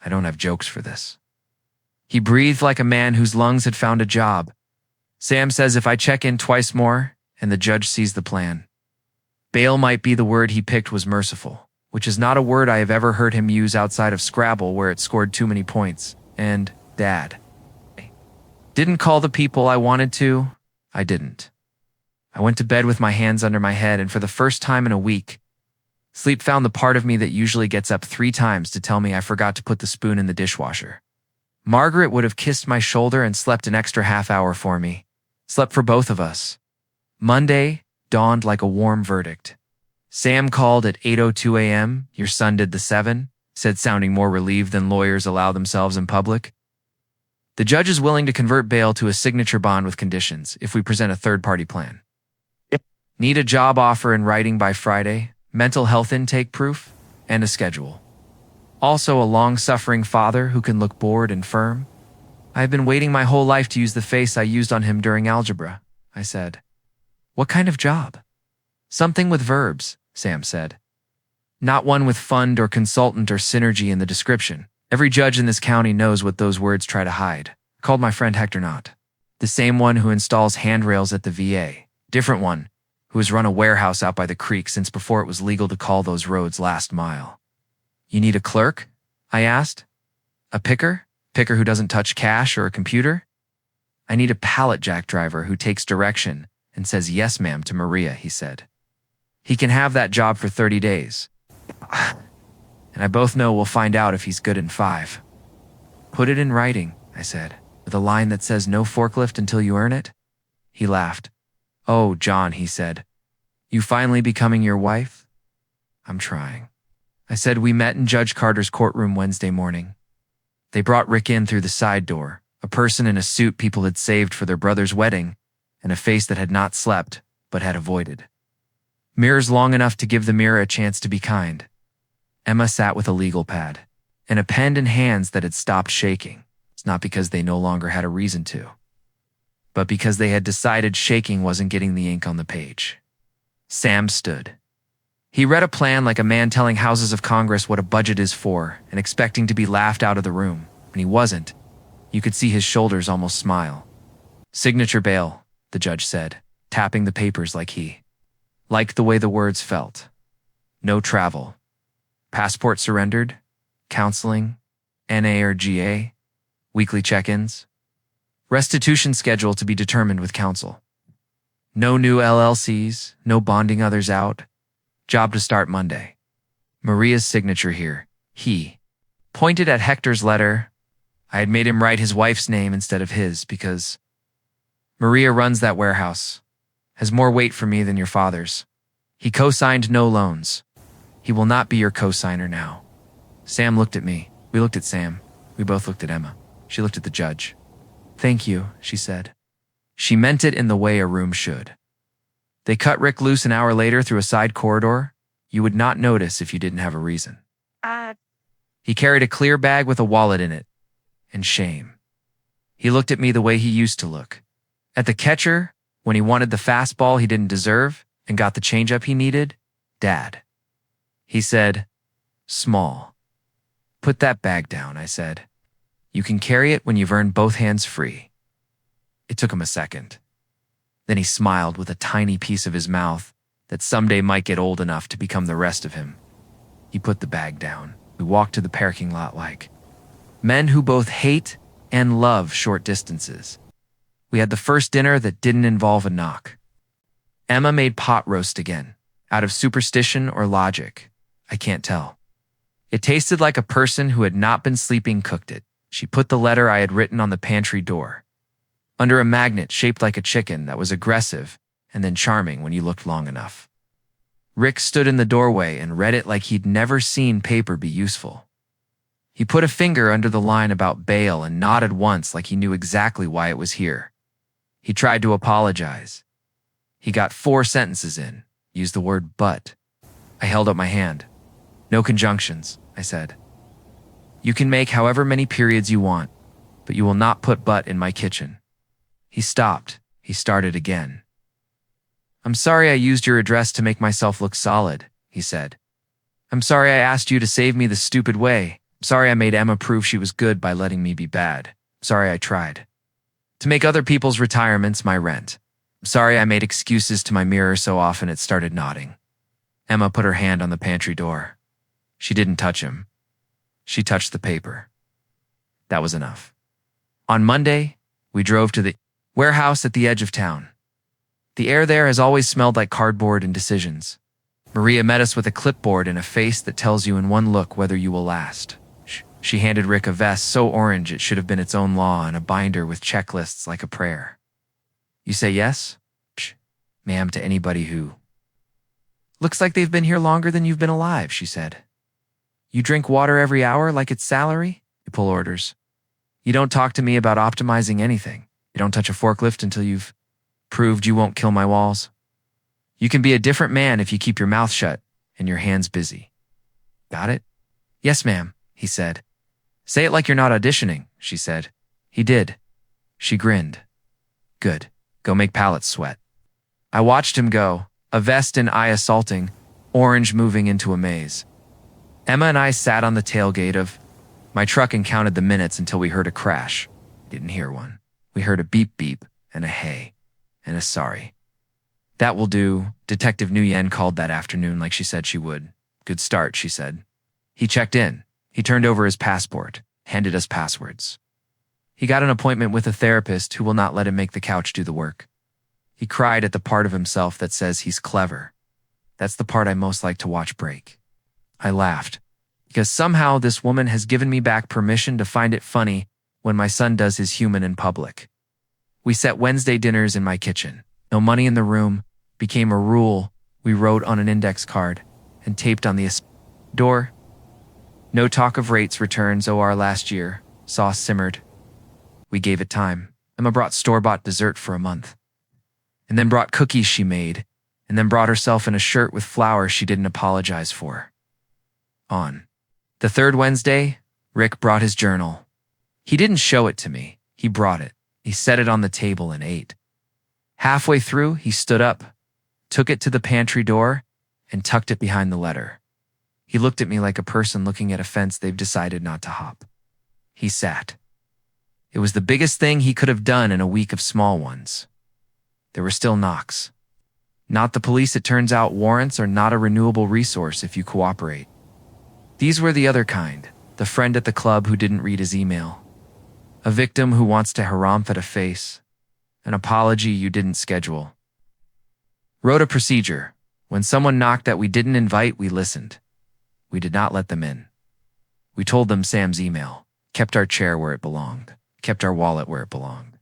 I don't have jokes for this. He breathed like a man whose lungs had found a job. "Sam says if I check in twice more, and the judge sees the plan." Bail might be the word he picked was merciful, which is not a word I have ever heard him use outside of Scrabble where it scored too many points. And Dad. Didn't call the people I wanted to. I didn't. I went to bed with my hands under my head, and for the first time in a week, sleep found the part of me that usually gets up 3 times to tell me I forgot to put the spoon in the dishwasher. Margaret would have kissed my shoulder and slept an extra half hour for me. Slept for both of us. Monday dawned like a warm verdict. Sam called at 8:02 a.m. "Your son did the 7, said, sounding more relieved than lawyers allow themselves in public. "The judge is willing to convert bail to a signature bond with conditions if we present a third-party plan. Yep. Need a job offer in writing by Friday, mental health intake proof, and a schedule. Also a long-suffering father who can look bored and firm. I have been waiting my whole life to use the face I used on him during algebra," I said. "What kind of job?" "Something with verbs," Sam said. "Not one with fund or consultant or synergy in the description. Every judge in this county knows what those words try to hide." I called my friend Hector Knott. The same one who installs handrails at the VA. Different one, who has run a warehouse out by the creek since before it was legal to call those roads last mile. You need a clerk? I asked. A picker? Picker who doesn't touch cash or a computer? I need a pallet jack driver who takes direction and says yes ma'am to Maria, he said. He can have that job for 30 days. And I both know we'll find out if he's good in 5. Put it in writing, I said, with a line that says no forklift until you earn it. He laughed. Oh, John, he said. You finally becoming your wife? I'm trying. I said we met in Judge Carter's courtroom Wednesday morning. They brought Rick in through the side door, a person in a suit people had saved for their brother's wedding, and a face that had not slept, but had avoided. Mirrors long enough to give the mirror a chance to be kind. Emma sat with a legal pad, and a pen in hands that had stopped shaking. It's not because they no longer had a reason to, but because they had decided shaking wasn't getting the ink on the page. Sam stood. He read a plan like a man telling houses of Congress what a budget is for and expecting to be laughed out of the room. When he wasn't, you could see his shoulders almost smile. Signature bail, the judge said, tapping the papers like he liked the way the words felt. No travel. Passport surrendered. Counseling. NA or GA. Weekly check-ins. Restitution schedule to be determined with counsel. No new LLCs, no bonding others out. Job to start Monday. Maria's signature here. He pointed at Hector's letter. I had made him write his wife's name instead of his because Maria runs that warehouse. Has more weight for me than your father's. He co-signed no loans. He will not be your co-signer now. Sam looked at me. We looked at Sam. We both looked at Emma. She looked at the judge. Thank you, she said. She meant it in the way a room should. They cut Rick loose an hour later through a side corridor. You would not notice if you didn't have a reason. He carried a clear bag with a wallet in it. And shame. He looked at me the way he used to look. At the catcher, when he wanted the fastball he didn't deserve and got the changeup he needed. Dad. He said, small. Put that bag down, I said. You can carry it when you've earned both hands free. It took him a second. Then he smiled with a tiny piece of his mouth that someday might get old enough to become the rest of him. He put the bag down. We walked to the parking lot like men who both hate and love short distances. We had the first dinner that didn't involve a knock. Emma made pot roast again, out of superstition or logic. I can't tell. It tasted like a person who had not been sleeping cooked it. She put the letter I had written on the pantry door, under a magnet shaped like a chicken that was aggressive and then charming when you looked long enough. Rick stood in the doorway and read it like he'd never seen paper be useful. He put a finger under the line about bail and nodded once like he knew exactly why it was here. He tried to apologize. He got 4 sentences in, used the word but. I held up my hand. No conjunctions, I said. You can make however many periods you want, but you will not put but in my kitchen. He stopped. He started again. I'm sorry I used your address to make myself look solid, he said. I'm sorry I asked you to save me the stupid way. I'm sorry I made Emma prove she was good by letting me be bad. I'm sorry I tried to make other people's retirements my rent. I'm sorry I made excuses to my mirror so often it started nodding. Emma put her hand on the pantry door. She didn't touch him. She touched the paper. That was enough. On Monday, we drove to the warehouse at the edge of town. The air there has always smelled like cardboard and decisions. Maria met us with a clipboard and a face that tells you in one look whether you will last. She handed Rick a vest so orange it should have been its own law and a binder with checklists like a prayer. You say yes, ma'am, to anybody who looks like they've been here longer than you've been alive, she said. You drink water every hour like it's salary? You pull orders. You don't talk to me about optimizing anything. You don't touch a forklift until you've proved you won't kill my walls. You can be a different man if you keep your mouth shut and your hands busy. Got it? Yes, ma'am, he said. Say it like you're not auditioning, she said. He did. She grinned. Good. Go make pallets sweat. I watched him go, a vest and eye assaulting, orange moving into a maze. Emma and I sat on the tailgate of my truck and counted the minutes until we heard a crash. Didn't hear one. We heard a beep beep, and a hey, and a sorry. That will do. Detective Nguyen called that afternoon like she said she would. Good start, she said. He checked in. He turned over his passport, handed us passwords. He got an appointment with a therapist who will not let him make the couch do the work. He cried at the part of himself that says he's clever. That's the part I most like to watch break. I laughed, because somehow this woman has given me back permission to find it funny when my son does his human in public. We set Wednesday dinners in my kitchen. No money in the room became a rule we wrote on an index card and taped on the door. No talk of rates returns OR last year. Sauce simmered. We gave it time. Emma brought store-bought dessert for a month, and then brought cookies she made, and then brought herself in a shirt with flowers she didn't apologize for. On the third Wednesday, Rick brought his journal. He didn't show it to me. He brought it. He set it on the table and ate. Halfway through, he stood up, took it to the pantry door, and tucked it behind the letter. He looked at me like a person looking at a fence they've decided not to hop. He sat. It was the biggest thing he could have done in a week of small ones. There were still knocks. Not the police, it turns out. Warrants are not a renewable resource if you cooperate. These were the other kind, the friend at the club who didn't read his email. A victim who wants to harumph at a face. An apology you didn't schedule. Wrote a procedure. When someone knocked that we didn't invite, we listened. We did not let them in. We told them Sam's email, kept our chair where it belonged, kept our wallet where it belonged.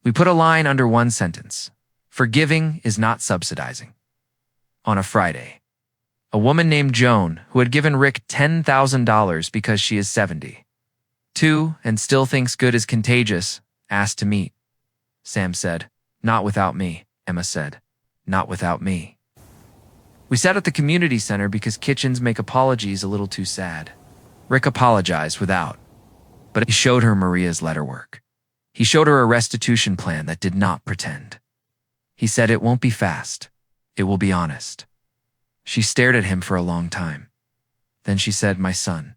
We put a line under one sentence. Forgiving is not subsidizing. On a Friday, a woman named Joan, who had given Rick $10,000 because she is 72 and still thinks good is contagious, asked to meet. Sam said, "Not without me," Emma said. "Not without me." We sat at the community center because kitchens make apologies a little too sad. Rick apologized without, but he showed her Maria's letterwork. He showed her a restitution plan that did not pretend. He said it won't be fast. It will be honest. She stared at him for a long time. Then she said, "My son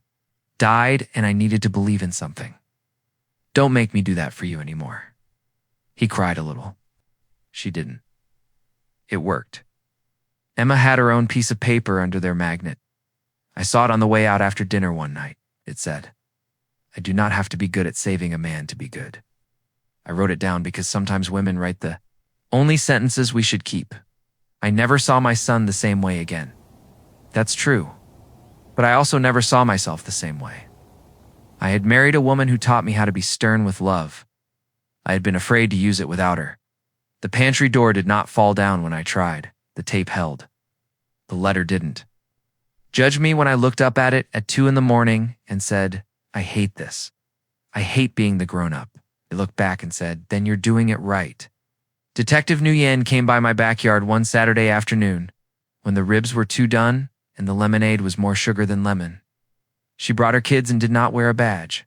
died and I needed to believe in something. Don't make me do that for you anymore." He cried a little. She didn't. It worked. Emma had her own piece of paper under their magnet. I saw it on the way out after dinner one night. It said, "I do not have to be good at saving a man to be good." I wrote it down because sometimes women write the only sentences we should keep. I never saw my son the same way again. That's true. But I also never saw myself the same way. I had married a woman who taught me how to be stern with love. I had been afraid to use it without her. The pantry door did not fall down when I tried. The tape held. The letter didn't. Judge me when I looked up at it at 2 a.m. and said, "I hate this. I hate being the grown-up." I looked back and said, "Then you're doing it right." Detective Nguyen came by my backyard one Saturday afternoon when the ribs were too done and the lemonade was more sugar than lemon. She brought her kids and did not wear a badge.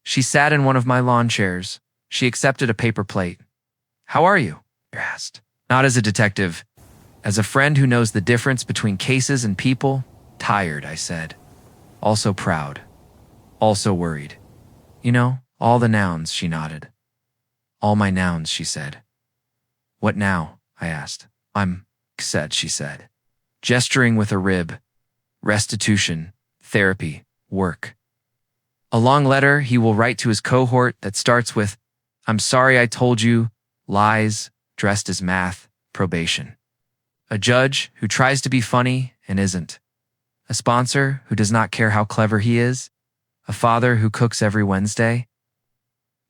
She sat in one of my lawn chairs. She accepted a paper plate. "How are you?" I asked. Not as a detective, as a friend who knows the difference between cases and people. "Tired," I said. "Also proud. Also worried. You know, all the nouns," she nodded. "All my nouns," she said. "What now?" I asked. "I'm said," she said, gesturing with a rib. Restitution, therapy, work. A long letter he will write to his cohort that starts with, "I'm sorry I told you," lies, dressed as math, probation. A judge who tries to be funny and isn't. A sponsor who does not care how clever he is. A father who cooks every Wednesday.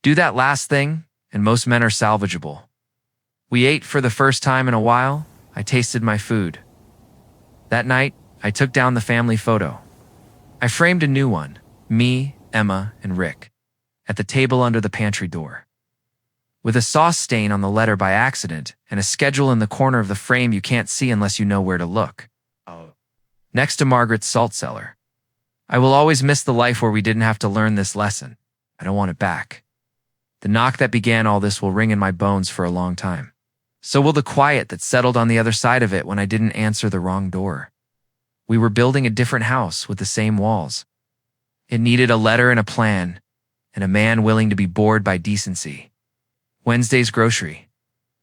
Do that last thing, and most men are salvageable. We ate for the first time in a while. I tasted my food. That night, I took down the family photo. I framed a new one, me, Emma, and Rick, at the table under the pantry door. With a sauce stain on the letter by accident and a schedule in the corner of the frame you can't see unless you know where to look. Next to Margaret's salt cellar. I will always miss the life where we didn't have to learn this lesson. I don't want it back. The knock that began all this will ring in my bones for a long time. So will the quiet that settled on the other side of it when I didn't answer the wrong door. We were building a different house with the same walls. It needed a letter and a plan, and a man willing to be bored by decency. Wednesday's grocery.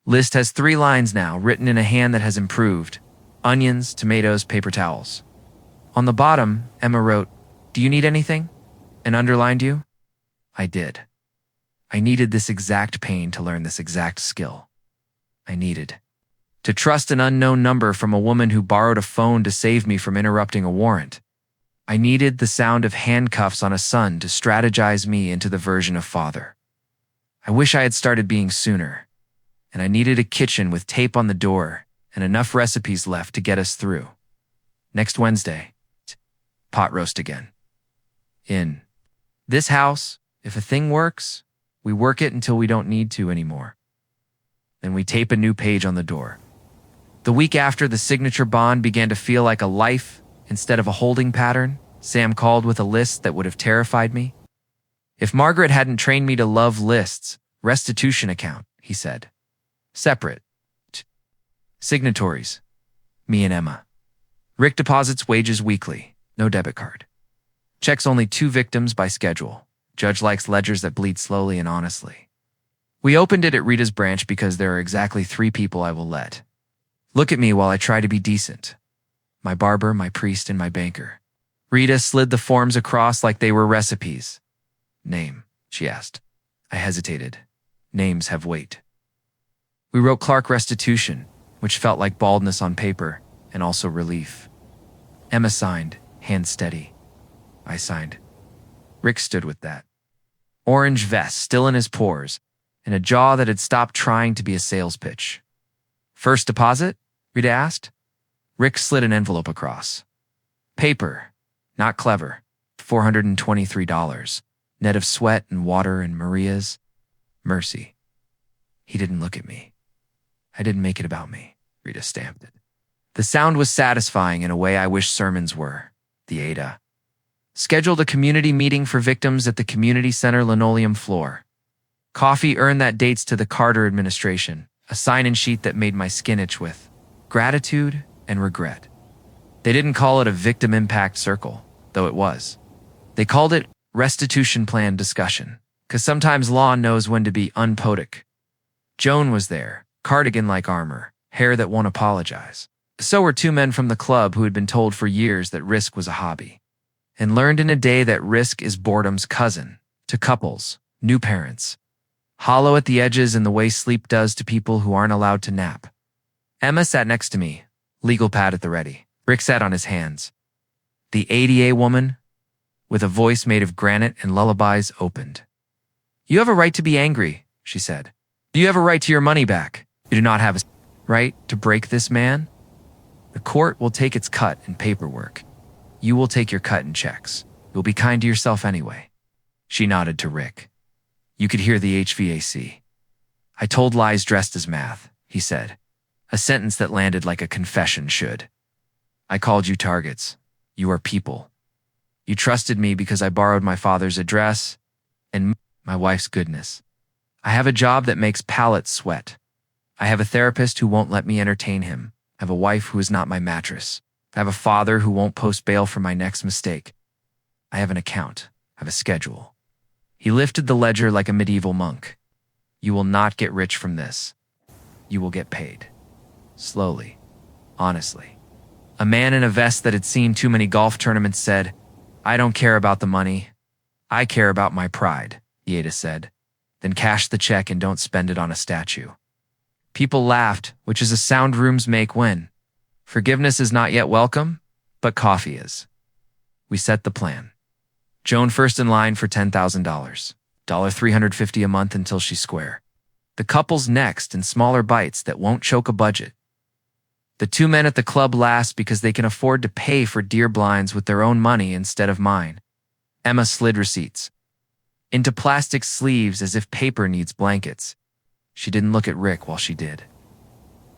List has 3 lines now, written in a hand that has improved. Onions, tomatoes, paper towels. On the bottom, Emma wrote, "Do you need anything?" and underlined you. I did. I needed this exact pain to learn this exact skill. I needed to trust an unknown number from a woman who borrowed a phone to save me from interrupting a warrant. I needed the sound of handcuffs on a son to strategize me into the version of father. I wish I had started being sooner. And I needed a kitchen with tape on the door and enough recipes left to get us through. Next Wednesday, pot roast again. In this house, if a thing works, we work it until we don't need to anymore. Then we tape a new page on the door. The week after the signature bond began to feel like a life instead of a holding pattern, Sam called with a list that would have terrified me. If Margaret hadn't trained me to love lists, restitution account, he said. Separate. Signatories. Me and Emma. Rick deposits wages weekly. No debit card. Checks only 2 victims by schedule. Judge likes ledgers that bleed slowly and honestly. We opened it at Rita's branch because there are exactly 3 people I will let. Look at me while I try to be decent. My barber, my priest, and my banker. Rita slid the forms across like they were recipes. Name, she asked. I hesitated. Names have weight. We wrote Clark restitution, which felt like baldness on paper, and also relief. Emma signed, hand steady. I signed. Rick stood with that. Orange vest still in his pores, and a jaw that had stopped trying to be a sales pitch. First deposit? Rita asked. Rick slid an envelope across. Paper. Not clever. $423. Net of sweat and water and Maria's. Mercy. He didn't look at me. I didn't make it about me. Rita stamped it. The sound was satisfying in a way I wish sermons were. The Ada. Scheduled a community meeting for victims at the community center linoleum floor. Coffee earned that dates to the Carter administration, a sign-in sheet that made my skin itch with gratitude and regret. They didn't call it a victim impact circle, though it was. They called it restitution plan discussion, because sometimes law knows when to be unpoetic. Joan was there, cardigan-like armor, hair that won't apologize. So were 2 men from the club who had been told for years that risk was a hobby, and learned in a day that risk is boredom's cousin, to couples, new parents. Hollow at the edges in the way sleep does to people who aren't allowed to nap. Emma sat next to me, legal pad at the ready. Rick sat on his hands. The ADA woman, with a voice made of granite and lullabies, opened. You have a right to be angry, she said. You have a right to your money back. You do not have a right to break this man. The court will take its cut in paperwork. You will take your cut in checks. You'll be kind to yourself anyway. She nodded to Rick. You could hear the HVAC. I told lies dressed as math, he said. A sentence that landed like a confession should. I called you targets. You are people. You trusted me because I borrowed my father's address and my wife's goodness. I have a job that makes pallets sweat. I have a therapist who won't let me entertain him. I have a wife who is not my mattress. I have a father who won't post bail for my next mistake. I have an account. I have a schedule. He lifted the ledger like a medieval monk. You will not get rich from this. You will get paid. Slowly. Honestly. A man in a vest that had seen too many golf tournaments said, I don't care about the money. I care about my pride, Yeda said. Then cash the check and don't spend it on a statue. People laughed, which is a sound rooms make when forgiveness is not yet welcome, but coffee is. We set the plan. Joan first in line for $10,000, $350 a month until she's square. The couple's next in smaller bites that won't choke a budget. The 2 men at the club last because they can afford to pay for deer blinds with their own money instead of mine. Emma slid receipts into plastic sleeves as if paper needs blankets. She didn't look at Rick while she did.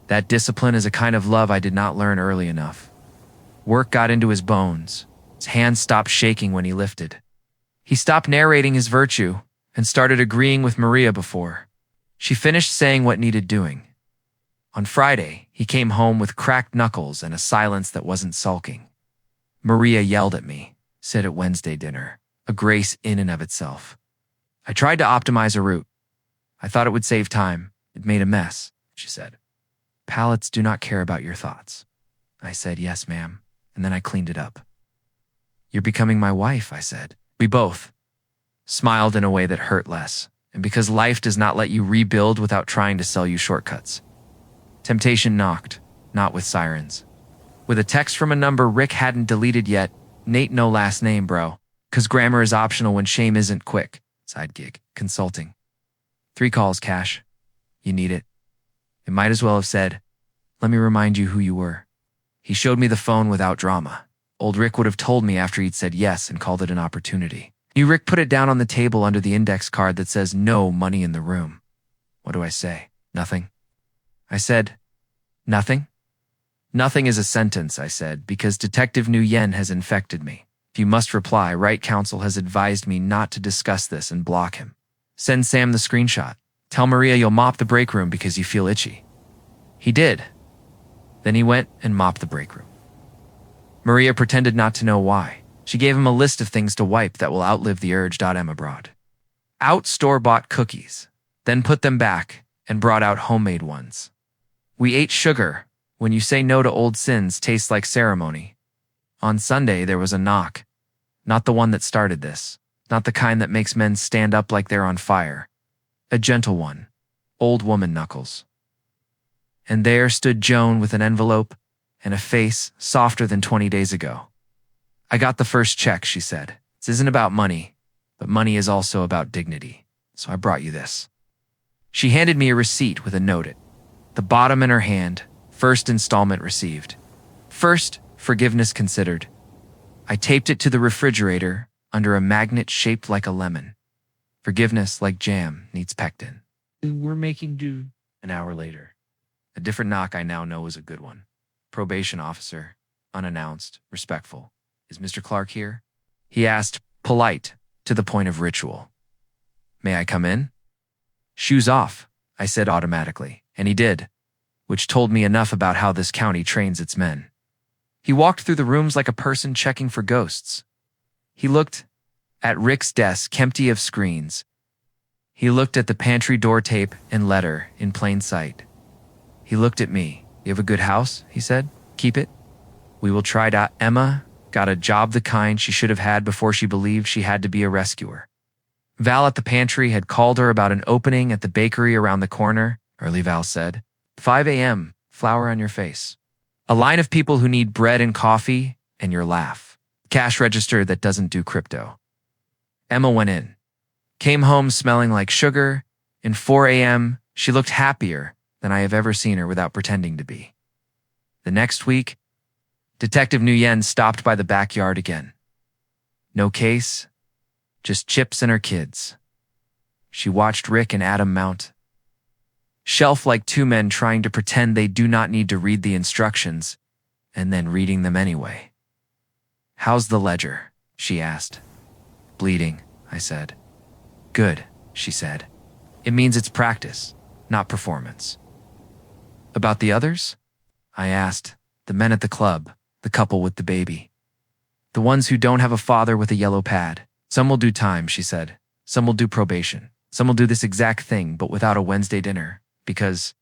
That discipline is a kind of love I did not learn early enough. Work got into his bones. His hands stopped shaking when he lifted. He stopped narrating his virtue and started agreeing with Maria before she finished saying what needed doing. On Friday, he came home with cracked knuckles and a silence that wasn't sulking. Maria yelled at me, said at Wednesday dinner, a grace in and of itself. I tried to optimize a route. I thought it would save time. It made a mess, she said. Pallets do not care about your thoughts. I said, yes, ma'am, and then I cleaned it up. You're becoming my wife, I said. We both smiled in a way that hurt less, and because life does not let you rebuild without trying to sell you shortcuts. Temptation knocked, not with sirens. With a text from a number Rick hadn't deleted yet. Nate, no last name, bro. 'Cause grammar is optional when shame isn't quick. Side gig. Consulting. 3 calls, Cash. You need it. It might as well have said, let me remind you who you were. He showed me the phone without drama. Old Rick would have told me after he'd said yes and called it an opportunity. New Rick put it down on the table under the index card that says no money in the room. What do I say? Nothing? I said, nothing? Nothing is a sentence, I said, because Detective Nguyen has infected me. If you must reply, right counsel has advised me not to discuss this and block him. Send Sam the screenshot. Tell Maria you'll mop the break room because you feel itchy. He did. Then he went and mopped the break room. Maria pretended not to know why. She gave him a list of things to wipe that will outlive the urge. Abroad. Out store-bought cookies, then put them back and brought out homemade ones. We ate sugar. When you say no to old sins, tastes like ceremony. On Sunday, there was a knock. Not the one that started this. Not the kind that makes men stand up like they're on fire. A gentle one. Old woman knuckles. And there stood Joan with an envelope and a face softer than 20 days ago. I got the first check, she said. This isn't about money, but money is also about dignity. So I brought you this. She handed me a receipt with a note at the bottom in her hand. First installment received. First, forgiveness considered. I taped it to the refrigerator under a magnet shaped like a lemon. Forgiveness, like jam, needs pectin. We're making do. An hour later. A different knock I now know was a good one. Probation officer, unannounced, respectful. Is Mr. Clark here? He asked, polite, to the point of ritual. May I come in? Shoes off, I said automatically, and he did, which told me enough about how this county trains its men. He walked through the rooms like a person checking for ghosts. He looked at Rick's desk, empty of screens. He looked at the pantry door tape and letter in plain sight. He looked at me. You have a good house, he said. Keep it. We will try to. Emma got a job the kind she should have had before she believed she had to be a rescuer. Val at the pantry had called her about an opening at the bakery around the corner. Early, Val said. 5 a.m., flour on your face. A line of people who need bread and coffee, and your laugh. Cash register that doesn't do crypto. Emma went in. Came home smelling like sugar. In 4 a.m., she looked happier than I have ever seen her without pretending to be. The next week, Detective Nguyen stopped by the backyard again. No case, just Chips and her kids. She watched Rick and Adam mount. Shelf like 2 men trying to pretend they do not need to read the instructions, and then reading them anyway. How's the ledger? She asked. Bleeding, I said. Good, she said. It means it's practice, not performance. About the others? I asked. The men at the club, the couple with the baby. The ones who don't have a father with a yellow pad. Some will do time, she said. Some will do probation. Some will do this exact thing, but without a Wednesday dinner. Because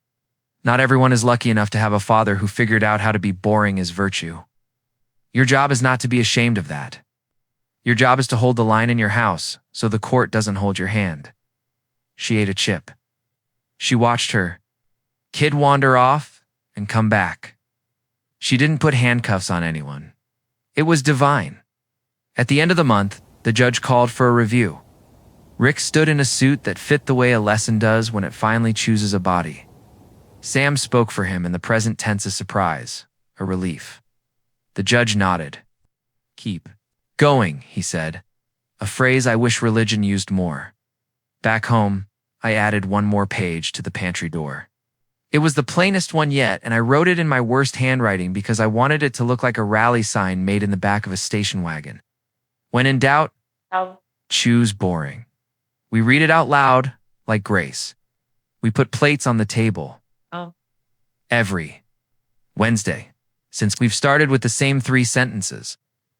not everyone is lucky enough to have a father who figured out how to be boring as virtue. Your job is not to be ashamed of that. Your job is to hold the line in your house so the court doesn't hold your hand. She ate a chip. She watched her kid wander off and come back. She didn't put handcuffs on anyone. It was divine. At the end of the month, the judge called for a review. Rick stood in a suit that fit the way a lesson does when it finally chooses a body. Sam spoke for him in the present tense of surprise, a relief. The judge nodded. Keep going, he said, a phrase I wish religion used more. Back home, I added one more page to the pantry door. It was the plainest one yet, and I wrote it in my worst handwriting because I wanted it to look like a rally sign made in the back of a station wagon. When in doubt, choose boring. We read it out loud, like grace. We put plates on the table. Every Wednesday, since we've started with the same 3 sentences,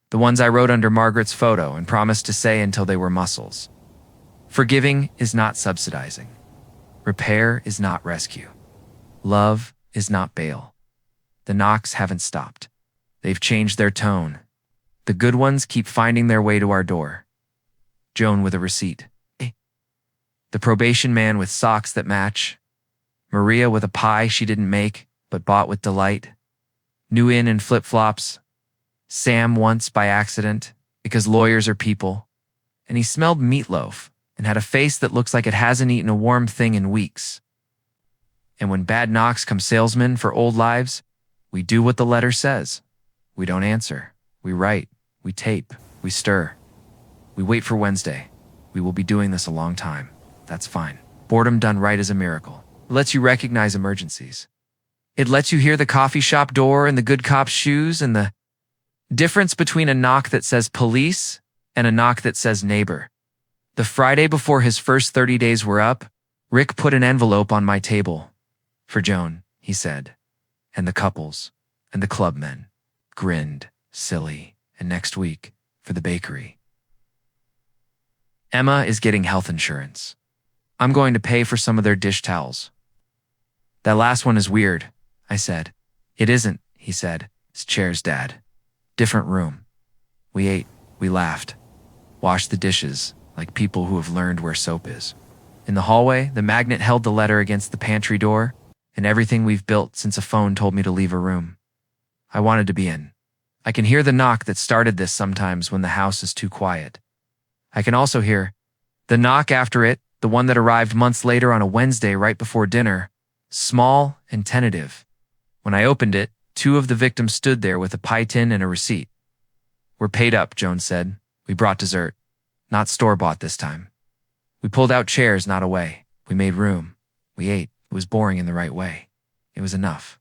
the ones I wrote under Margaret's photo and promised to say until they were muscles. Forgiving is not subsidizing. Repair is not rescue. Love is not bail. The knocks haven't stopped. They've changed their tone. The good ones keep finding their way to our door. Joan with a receipt. The probation man with socks that match. Maria with a pie she didn't make, but bought with delight. New in flip-flops. Sam once by accident, because lawyers are people. And he smelled meatloaf and had a face that looks like it hasn't eaten a warm thing in weeks. And when bad knocks come salesmen for old lives, we do what the letter says. We don't answer. We write. We tape. We stir. We wait for Wednesday. We will be doing this a long time. That's fine. Boredom done right is a miracle. It lets you recognize emergencies. It lets you hear the coffee shop door and the good cop's shoes and the difference between a knock that says police and a knock that says neighbor. The Friday before his first 30 days were up, Rick put an envelope on my table. For Joan, he said. And the couples and the clubmen grinned, silly, and next week for the bakery. Emma is getting health insurance. I'm going to pay for some of their dish towels. That last one is weird, I said. It isn't, he said. It's Chair's dad. Different room. We ate, we laughed, washed the dishes like people who have learned where soap is. In the hallway, the magnet held the letter against the pantry door and everything we've built since a phone told me to leave a room. I wanted to be in. I can hear the knock that started this sometimes when the house is too quiet. I can also hear the knock after it, the one that arrived months later on a Wednesday right before dinner, small and tentative. When I opened it, 2 of the victims stood there with a pie tin and a receipt. We're paid up, Joan said. We brought dessert. Not store-bought this time. We pulled out chairs, not away. We made room. We ate. It was boring in the right way. It was enough.